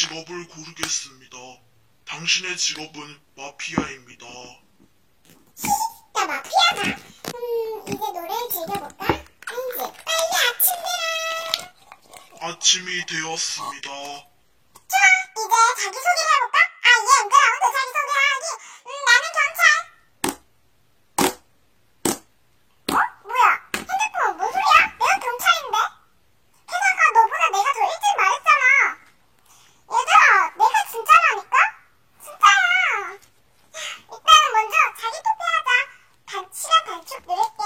직업을 고르겠습니다. 당신의 직업은 마피아입니다. 나 마피아다. 이제 노래를 즐겨볼까? 아니지, 빨리 아침 되라. 아침이 되었습니다. 좋아, 이제 자기소개를 해볼까? 얘들아, 너 자기소개하기. 나는 경찰. 뭐야? 핸드폰 뭔 소리야? 내가 경찰인데? 게다가 너보다 내가 더 일찍 말했잖아. 얘들아, 내가 진짜라니까? 진짜야. 일단은 먼저 자기 투표하자. 시간 단축 누를게.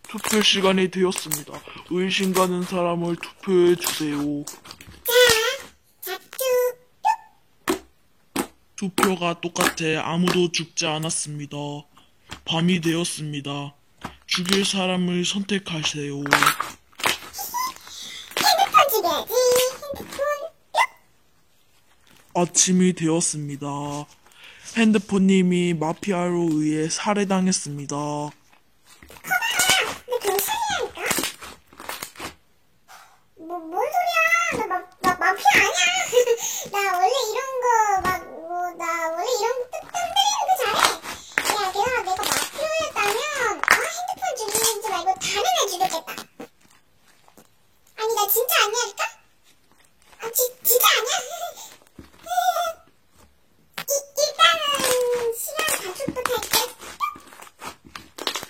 투표 시간이 되었습니다. 의심 가는 사람을 투표해 주세요. 투표가 똑같아. 아무도 죽지 않았습니다. 밤이 되었습니다. 죽일 사람을 선택하세요. 핸드폰 죽여야지. 핸드폰. 아침이 되었습니다. 핸드폰님이 마피아로 의해 살해당했습니다. 나 경찰이라니까? 뭔 소리야? 나 마피아 아니야. 나 원래 이런 거 나 원래 이런 거 뜸 들이는 거 잘해. 야, 게다가 내가 마피아였다면 핸드폰 죽이는지 말고 다른 애 죽였겠다. 아니, 나 진짜 아니야니까? 진짜 아니야? 일단은 시간 단축부터 할게.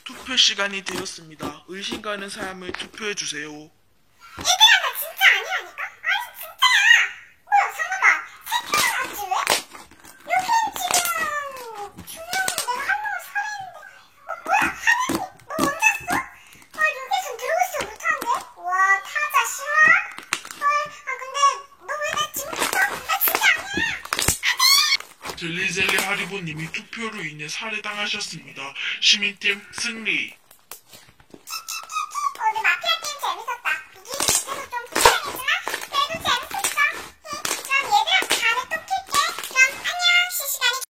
투표 시간이 되었습니다. 의심 가는 사람을 투표해 주세요. 얘들아, 나 진짜 아니라니까? 진짜야! 뭐야, 잠깐만. 세 표를 받지, 왜? 여긴 지금 두 명은 내가 한 명을 살해했는데. 뭐야, 하늘이? 너 언제 왔어? 여기선 들어오지 못하는데? 와, 타자 싫어? 근데 너 왜 내 지목했어? 나 진짜 아니야! 젤리젤리 하리보님이 투표로 인해 살해당하셨습니다. 시민팀 승리!